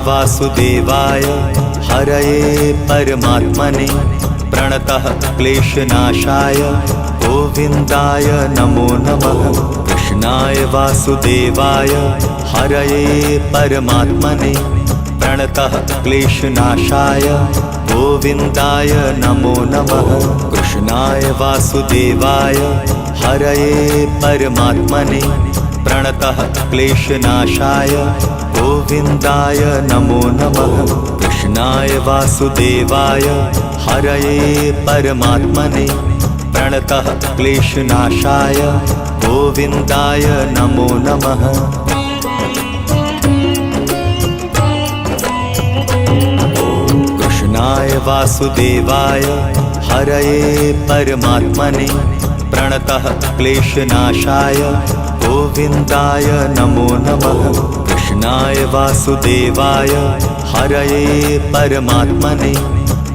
वासुदेवाय हरये परमात्मने प्रणतः क्लेशनाशाय गोविन्दाय नमो नमः। कृष्णाय वासुदेवाय हरये परमात्मने प्रणतः क्लेशनाशाय गोविन्दाय नमो नमः। कृष्णाय वासुदेवाय हरये परमात्मने प्रणतः क्लेशनाशाय गोविन्दाय नमो नमः। कृष्णाय वासुदेवाय हरये परमात्मने प्रणतः क्लेशनाशाय गोविन्दाय नमो नमः। कृष्णाय वासुदेवाय हरये परमात्मने प्रणतः क्लेशनाशाय गोविन्दाय नमो नमः। कृष्णाय वासुदेवाय हरये परमात्मने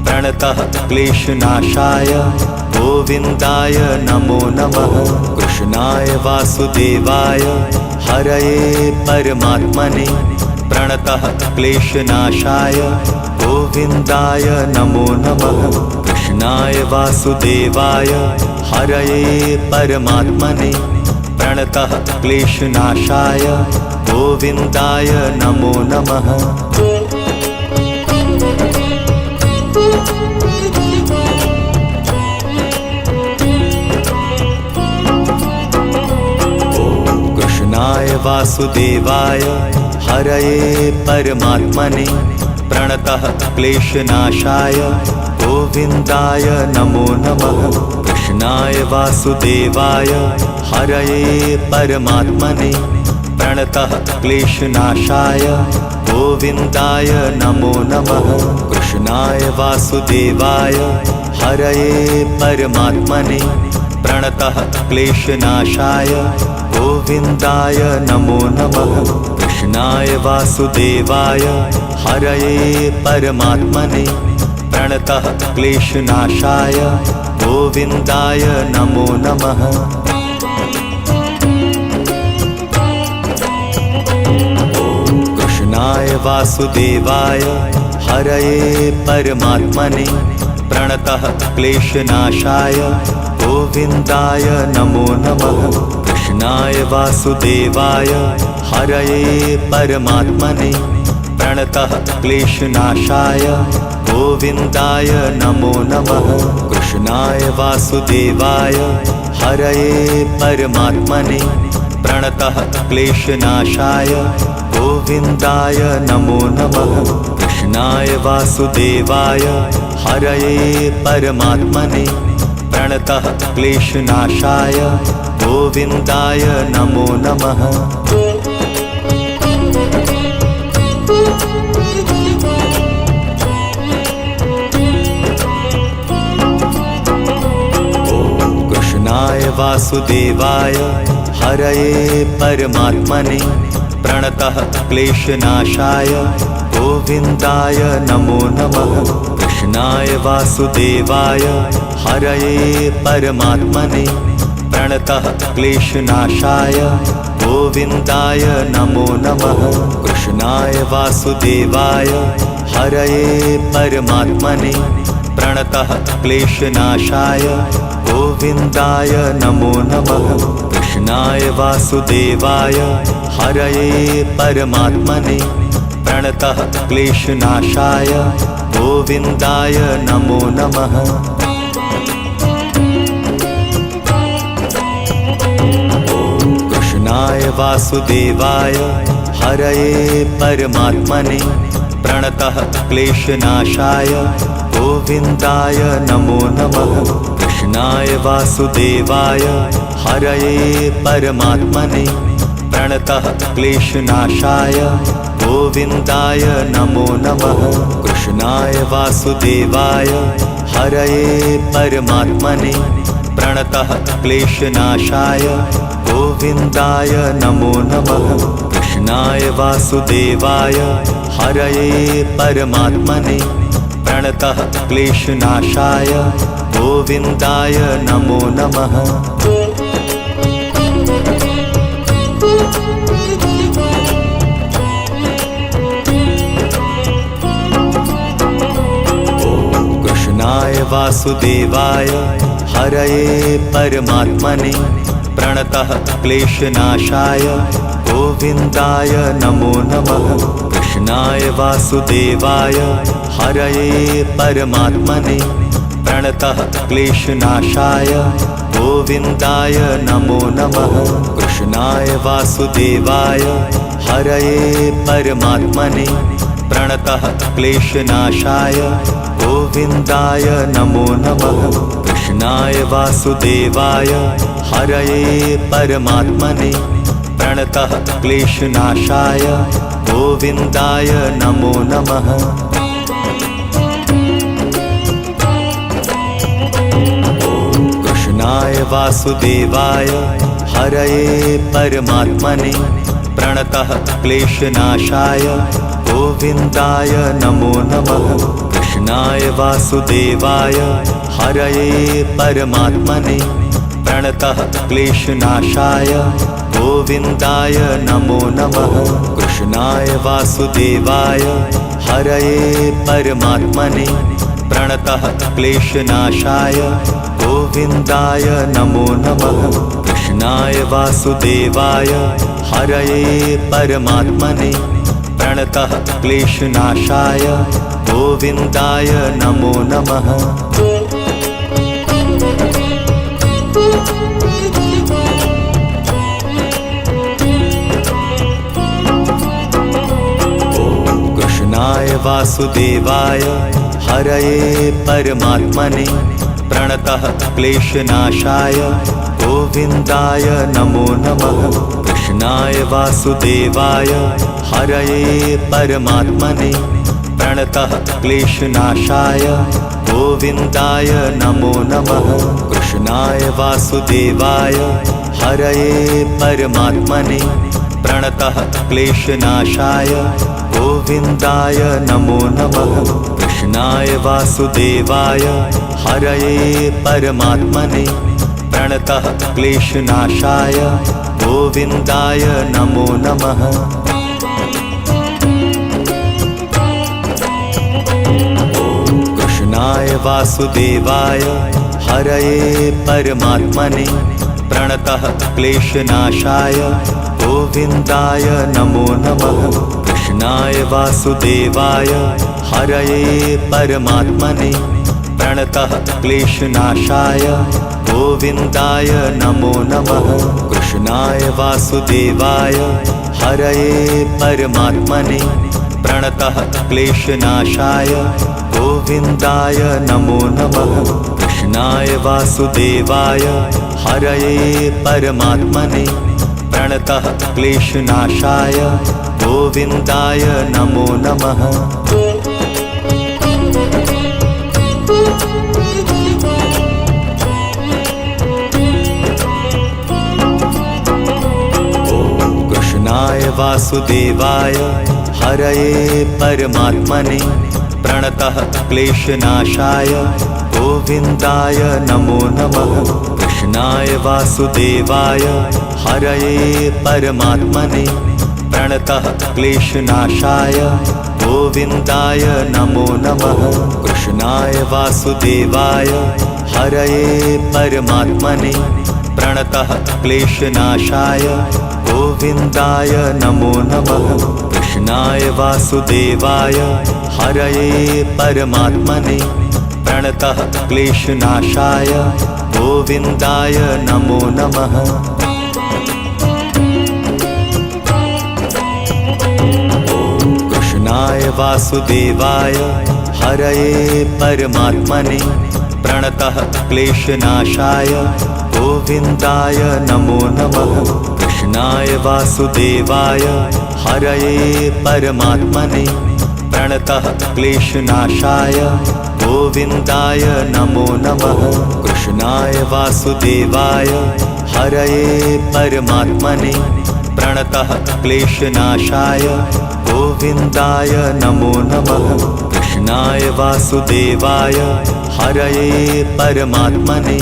प्रणतः क्लेशनाशाय गोविन्दाय नमो नमः। कृष्णाय वासुदेवाय हरये परमात्मने प्रणतः क्लेशनाशाय गोविन्दाय नमो नमः। कृष्णाय वासुदेवाय हरये परमात्मने प्रणतः क्लेशनाशाय गोविन्दाय नमो नमः। कृष्णाय वासुदेवाय हरये परमात्मने प्रणतः क्लेशनाशाय गोविन्दाय नमो नमः। कृष्णाय वासुदेवाय हरये परमात्मने प्रणतः क्लेशनाशाय गोविन्दाय नमो नमः। कृष्णाय वासुदेवाय हरये परमात्मने प्रणतः क्लेशनाशाय गोविन्दाय नमो नमः। कृष्णाय वासुदेवाय हरये परमात्मने प्रणतः क्लेशनाशाय गोविन्दाय नमो नमः। कृष्णाय वासुदेवाय हरये परमात्मने प्रणतः क्लेशनाशाय गोविन्दाय नमो नमः। कृष्णाय वासुदेवाय हरये परमात्मने प्रणतः क्लेशनाशाय गोविन्दाय नमो नमः। कृष्णाय वासुदेवाय हरये परमात्मने प्रणतः क्लेशनाशाय गोविन्दाय नमो नमः। कृष्णाय वासुदेवाय हरये परमात्मने प्रणतः क्लेशनाशाय गोविन्दाय नमो नमः। कृष्णाय वासुदेवाय हरये परमात्मने प्रणतः क्लेशनाशाय गोविन्दाय नमो नमः। कृष्णाय वासुदेवाय हरये परमात्मने प्रणतः क्लेशनाशाय गोविन्दाय नमो नमः। कृष्णाय वासुदेवाय हरये परमात्मने प्रणतः क्लेशनाशाय गोविन्दाय नमो नमः। कृष्णाय वासुदेवाय हरये परमात्मने प्रणतः क्लेशनाशाय गोविन्दाय नमो नमः। कृष्णाय वासुदेवाय हरये परमात्मने प्रणतः क्लेशनाशाय गोविन्दाय नमो नमः। कृष्णाय वासुदेवाय हरये परमात्मने प्रणतः क्लेशनाशाय गोविन्दाय नमो नमः। कृष्णाय वासुदेवाय हरये परमात्मने प्रणतः क्लेशनाशाय गोविन्दाय नमो नमः। कृष्णाय वासुदेवाय हरये परमात्मने प्रणतः क्लेशनाशाय गोविन्दाय नमो नमः। वासुदेवाय हरये परमात्मने प्रणतः क्लेशनाशाय गोविन्दाय नमो नमः। कृष्णाय वासुदेवाय हरये परमात्मने प्रणतः क्लेशनाशाय गोविन्दाय नमो नमः। कृष्णाय वासुदेवाय हरये परमात्मने प्रणतः क्लेशनाशाय गोविन्दाय नमो नमः। कृष्णाय वासुदेवाय हरये परमात्मने प्रणतः क्लेशनाशाय गोविन्दाय नमो नमः। कृष्णाय वासुदेवाय हरये परमात्मने प्रणतः क्लेशनाशाय गोविन्दाय नमो नमः। कृष्णाय वासुदेवाय हरये परमात्मने प्रणतः क्लेशनाशाय गोविन्दाय नमो नमः। कृष्णाय वासुदेवाय हरये परमात्मने प्रणतः क्लेशनाशाय गोविन्दाय नमो नमः। कृष्णाय वासुदेवाय हरये परमात्मने प्रणतः क्लेशनाशाय गोविन्दाय नमो नमः। कृष्णाय वासुदेवाय हरये परमात्मने प्रणतः क्लेशनाशाय गोविन्दाय नमो नमः। कृष्णाय वासुदेवाय हरये परमात्मने प्रणतः क्लेशनाशाय गोविन्दाय नमो नमः। कृष्णाय वासुदेवाय हरये परमात्मने प्रणतः क्लेशनाशाय गोविन्दाय नमो नमः। कृष्णाय वासुदेवाय हरये परमात्मने प्रणतः क्लेशनाशाय गोविन्दाय नमो नमः। कृष्णाय वासुदेवाय हरये परमात्मने प्रणतः क्लेशनाशाय गोविन्दाय नमो नमः। कृष्णाय वासुदेवाय हरये परमात्मने प्रणतः क्लेशनाशाय गोविन्दाय नमो नमः। कृष्णाय वासुदेवाय हरये परमात्मने प्रणतः क्लेशनाशाय गोविन्दाय नमो नमः। कृष्णाय वासुदेवाय हरये परमात्मने प्रणतः क्लेशनाशाय गोविन्दाय नमो नमः। कृष्णाय वासुदेवाय हरये परमात्मने प्रणतः क्लेशनाशाय गोविन्दाय नमो नमः। कृष्णाय वासुदेवाय हरये परमात्मने प्रणतः क्लेशनाशाय गोविन्दाय नमो नमः। कृष्णाय वासुदेवाय हरये परमात्मने प्रणतः क्लेशनाशाय गोविन्दाय नमो नमः। कृष्णाय वासुदेवाय हरये परमात्मने प्रणतः क्लेशनाशाय गोविन्दाय नमो नमः। कृष्णाय वासुदेवाय हरये परमात्मने प्रणतः क्लेशनाशाय गोविन्दाय नमो नमः। कृष्णाय वासुदेवाय हरये परमात्मने प्रणतः क्लेशनाशाय गोविन्दाय नमो नमः। कृष्णाय वासुदेवाय हरये परमात्मने प्रणतः क्लेशनाशाय गोविन्दाय नमो नमः। कृष्णाय वासुदेवाय हरये परमात्मने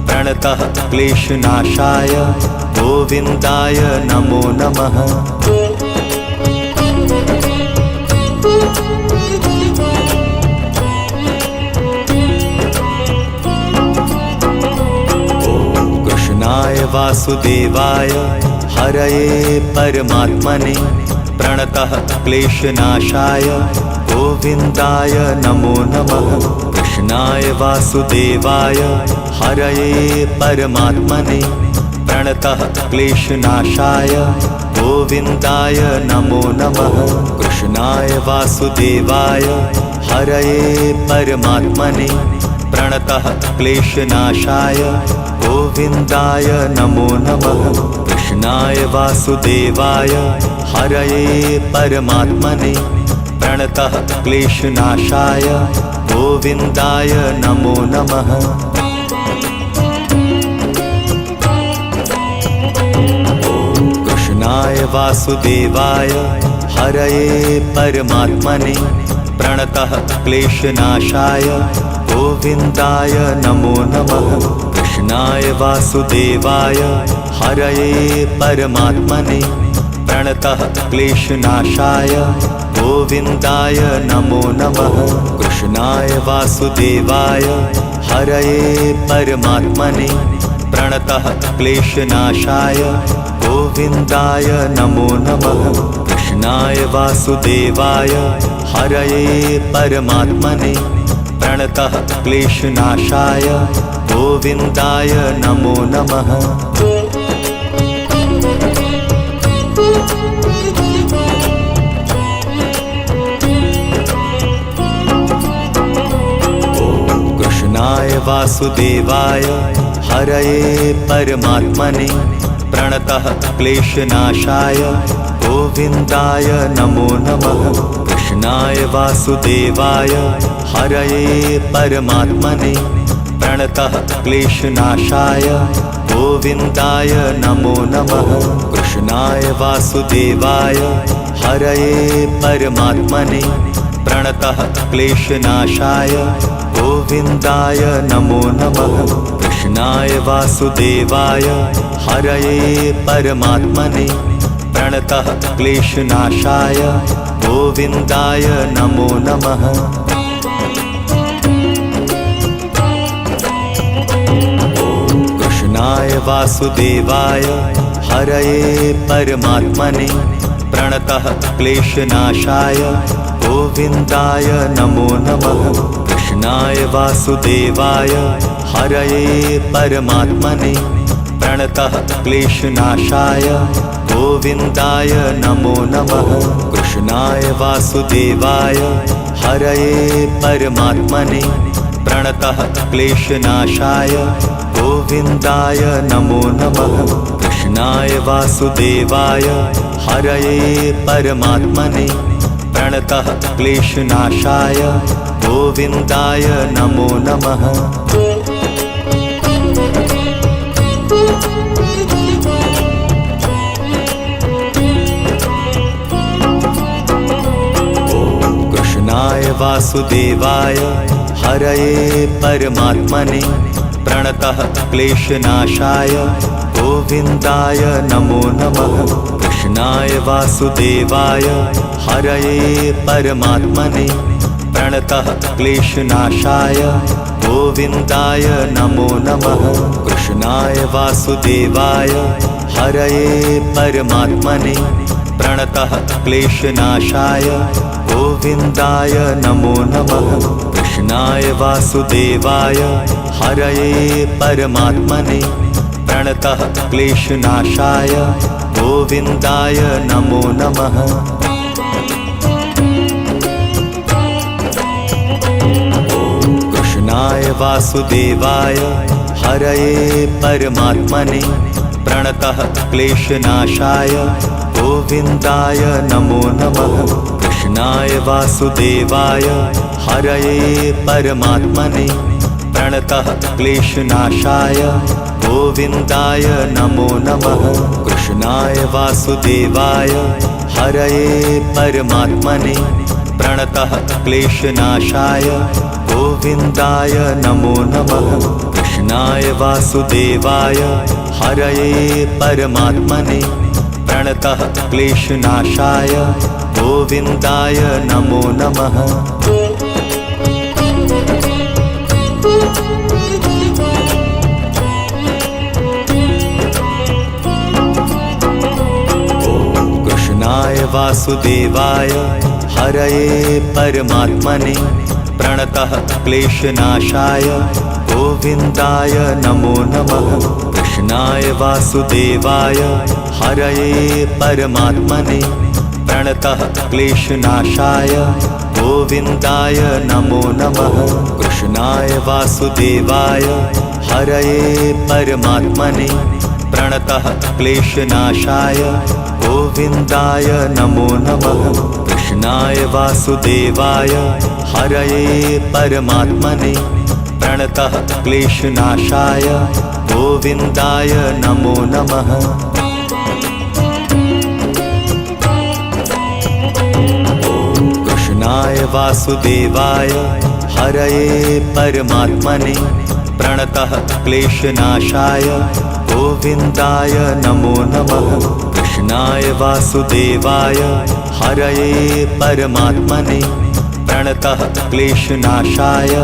प्रणतः क्लेशनाशाय गोविन्दाय नमो नमः। वासुदेवाय हरये परमात्मने प्रणतः क्लेशनाशाय गोविन्दाय नमो नमः। कृष्णाय वासुदेवाय हरये परमात्मने प्रणतः क्लेशनाशाय गोविन्दाय नमो नमः। कृष्णाय वासुदेवाय हरये परमात्मने प्रणतः क्लेशनाशाय गोविन्दाय नमो नमः। कृष्णाय वासुदेवाय हरये परमात्मने प्रणतः क्लेशनाशाय गोविन्दाय नमो नमः। कृष्णाय वासुदेवाय हरये परमात्मने प्रणतः क्लेशनाशाय गोविन्दाय नमो नमः। कृष्णाय वासुदेवाय हरये परमात्मने प्रणतः क्लेशनाशाय गोविन्दाय नमो नमः। कृष्णाय वासुदेवाय हरये परमात्मने प्रणतः क्लेशनाशाय गोविन्दाय नमो नमः। कृष्णाय वासुदेवाय हरये परमात्मने प्रणतः क्लेशनाशाय गोविन्दाय नमो नमः। कृष्णाय वासुदेवाय हरये परमात्मने प्रणतः क्लेशनाशाय गोविन्दाय नमो नमः। कृष्णाय वासुदेवाय हरये परमात्मने प्रणतः क्लेशनाशाय गोविन्दाय नमो नमः। कृष्णाय वासुदेवाय हरये परमात्मने प्रणतः क्लेशनाशाय गोविन्दाय नमो नमः। कृष्णाय वासुदेवाय हरये परमात्मने प्रणतः क्लेशनाशाय गोविन्दाय नमो नमः। कृष्णाय वासुदेवाय हरये परमात्मने प्रणतः क्लेशनाशाय गोविन्दाय नमो नमः। कृष्णाय वासुदेवाय हरये परमात्मने प्रणतः क्लेशनाशाय गोविन्दाय नमो नमः। कृष्णाय वासुदेवाय हरये परमात्मने प्रणतः क्लेशनाशाय गोविन्दाय नमो नमः। कृष्णाय वासुदेवाय हरये परमात्मने प्रणतः क्लेशनाशाय गोविन्दाय नमो नमः। कृष्णाय वासुदेवाय हरये परमात्मने प्रणतः क्लेशनाशाय गोविन्दाय नमो नमः। कृष्णाय वासुदेवाय हरये परमात्मने प्रणतः क्लेशनाशाय गोविन्दाय नमो नमः। कृष्णाय वासुदेवाय हरये परमात्मने प्रणतः क्लेशनाशाय गोविन्दाय नमो नमः। कृष्णाय वासुदेवाय हरये परमात्मने प्रणतः क्लेशनाशाय गोविन्दाय नमो नमः। कृष्णाय वासुदेवाय हरये परमात्मने प्रणतः क्लेशनाशाय गोविन्दाय नमो नमः। कृष्णाय वासुदेवाय हरये परमात्मने प्रणतः क्लेशनाशाय गोविन्दाय नमो नमः। कृष्णाय वासुदेवाय हरये परमात्मने प्रणतः क्लेशनाशाय गोविन्दाय नमो नमः। कृष्णाय वासुदेवाय हरये परमात्मने प्रणतः क्लेशनाशाय गोविन्दाय नमो नमः। वासुदेवाय हरये परमात्मने प्रणतः क्लेशनाशाय गोविन्दाय नमो नमः। कृष्णाय वासुदेवाय हरये परमात्मने प्रणतः क्लेशनाशाय गोविन्दाय नमो नमः। कृष्णाय वासुदेवाय हरये परमात्मने प्रणतः क्लेशनाशाय गोविन्दाय नमो नमः। कृष्णाय वासुदेवाय हरये परमात्मने प्रणतः क्लेशनाशाय गोविन्दाय नमो नमः। कृष्णाय वासुदेवाय हरये परमात्मने प्रणतः क्लेशनाशाय गोविन्दाय नमो नमः। कृष्णाय वासुदेवाय हरये परमात्मने प्रणतः क्लेशनाशाय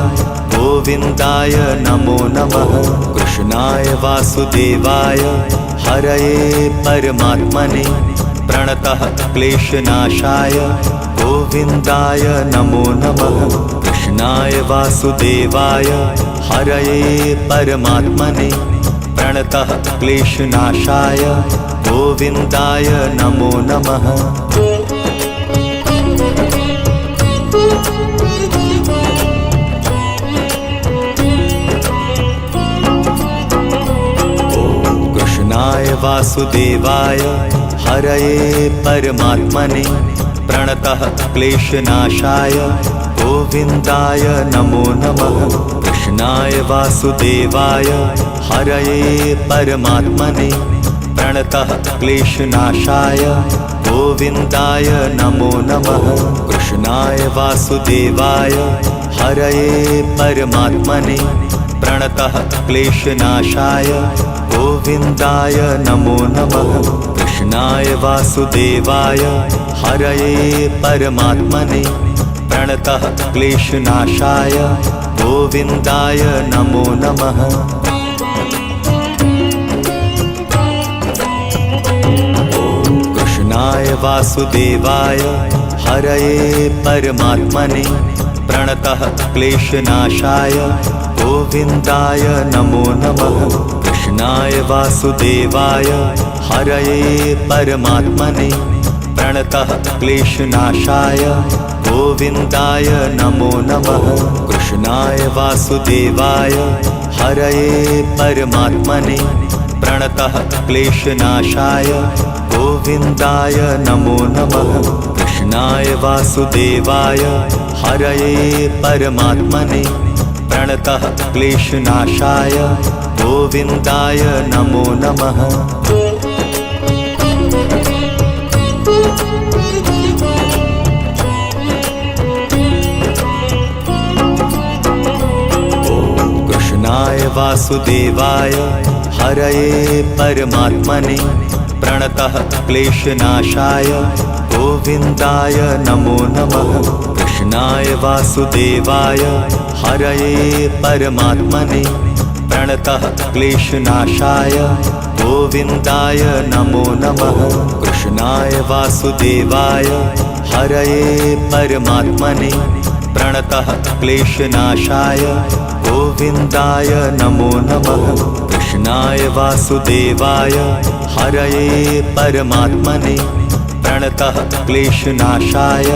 गोविन्दाय नमो नमः। कृष्णाय वासुदेवाय हरये परमात्मने प्रणतः क्लेशनाशाय गोविन्दाय नमो नमः। कृष्णाय वासुदेवाय हरये परमात्मने प्रणतः क्लेशनाशाय गोविन्दाय नमो नमः। कृष्णाय वासुदेवाय हरये परमात्मने प्रणतः क्लेशनाशाय गोविन्दाय नमो नमः। कृष्णाय वासुदेवाय हरये परमात्मने प्रणतः क्लेशनाशाय गोविन्दाय नमो नमः। कृष्णाय वासुदेवाय हरये परमात्मने प्रणतः क्लेशनाशाय गोविन्दाय नमो नमः। कृष्णाय वासुदेवाय हरये परमात्मने प्रणतः क्लेशनाशाय गोविन्दाय नमो नमः। कृष्णाय वासुदेवाय हरये परमात्मने प्रणतः क्लेशनाशाय गोविन्दाय नमो नमः। कृष्णाय वासुदेवाय हरये परमात्मने प्रणतः क्लेशनाशाय गोविन्दाय नमो नमः। कृष्णाय वासुदेवाय हरये परमात्मने प्रणतः क्लेशनाशाय गोविन्दाय नमो नमः। कृष्णाय वासुदेवाय हरये परमात्मने प्रणतः क्लेशनाशाय गोविन्दाय नमो नमः। कृष्णाय वासुदेवाय हरये परमात्मने प्रणतः क्लेशनाशाय गोविन्दाय नमो नमः। कृष्णाय वासुदेवाय हरये परमात्मने प्रणतः क्लेशनाशाय गोविन्दाय नमो नमः। कृष्णाय वासुदेवाय हरये परमात्मने प्रणतः क्लेशनाशाय गोविन्दाय नमो नमः। कृष्णाय वासुदेवाय हरये परमात्मने प्रणतः क्लेशनाशाय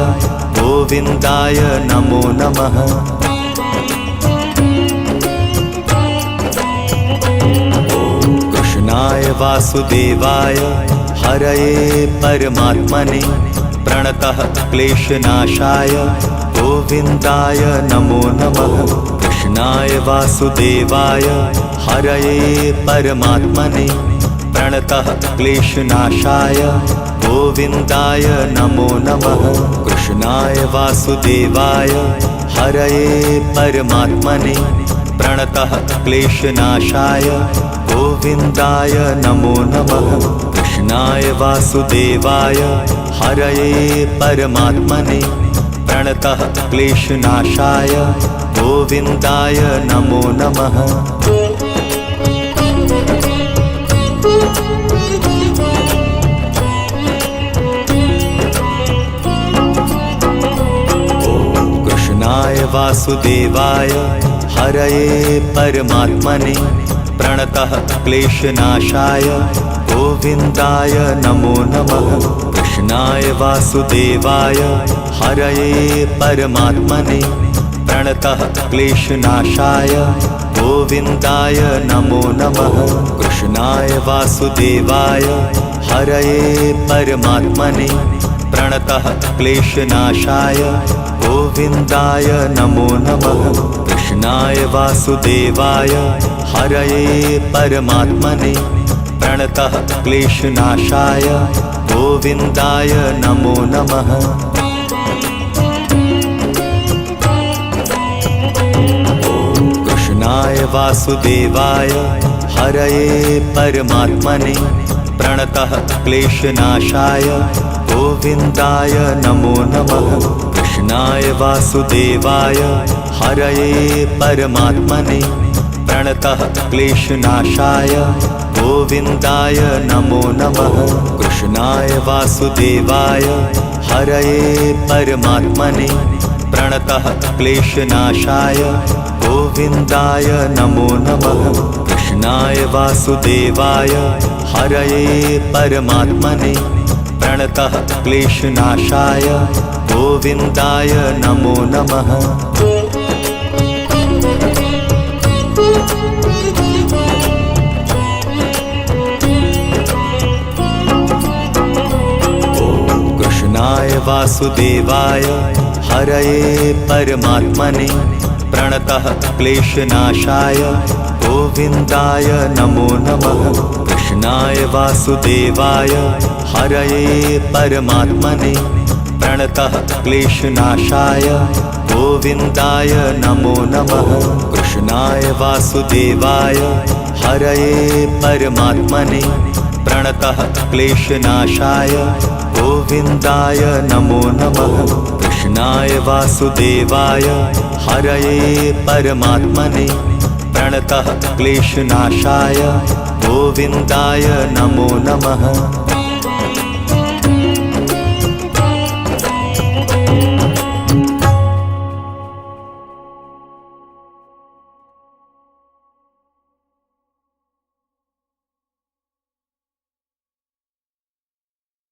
गोविन्दाय नमो नमः। कृष्णाय वासुदेवाय हरये परमात्मने प्रणतः क्लेशनाशाय गोविन्दाय नमो नमः। कृष्णाय वासुदेवाय हरये परमात्मने प्रणतः क्लेशनाशाय गोविन्दाय नमो नमः। कृष्णाय वासुदेवाय हरये परमात्मने प्रणतः क्लेशनाशाय गोविन्दाय नमो नमः। कृष्णाय वासुदेवाय हरये परमात्मने प्रणतः क्लेशनाशाय गोविन्दाय नमो नमः। वासुदेवाय हरये परमात्मने प्रणतः क्लेशनाशाय गोविन्दाय नमो नमः। कृष्णाय वासुदेवाय हरये परमात्मने प्रणतः क्लेशनाशाय गोविन्दाय नमो नमः। कृष्णाय वासुदेवाय हरये परमात्मने प्रणतः क्लेशनाशाय गोविन्दाय नमो नमः। कृष्णाय वासुदेवाय हरये परमात्मने प्रणतः क्लेशनाशाय गोविन्दाय नमो नमः। कृष्णाय वासुदेवाय हरये परमात्मने प्रणतः क्लेशनाशाय गोविन्दाय नमो नमः। कृष्णाय वासुदेवाय हरये परमात्मने प्रणतः क्लेशनाशाय गोविन्दाय नमो नमः। कृष्णाय वासुदेवाय हरये परमात्मने प्रणतः क्लेशनाशाय गोविन्दाय नमो नमः। कृष्णाय वासुदेवाय हरये परमात्मने प्रणतः क्लेशनाशाय गोविन्दाय नमो नमः। कृष्णाय वासुदेवाय हरये परमात्मने प्रणतः क्लेशनाशाय गोविन्दाय नमो नमः। कृष्णाय वासुदेवाय हरये परमात्मने प्रणतः क्लेशनाशाय गोविन्दाय नमो नमः। कृष्णाय वासुदेवाय हरये परमात्मने प्रणतः क्लेशनाशाय गोविन्दाय नमो नमः। कृष्णाय वासुदेवाय हरये परमात्मने प्रणतः क्लेशनाशाय गोविन्दाय नमो नमः।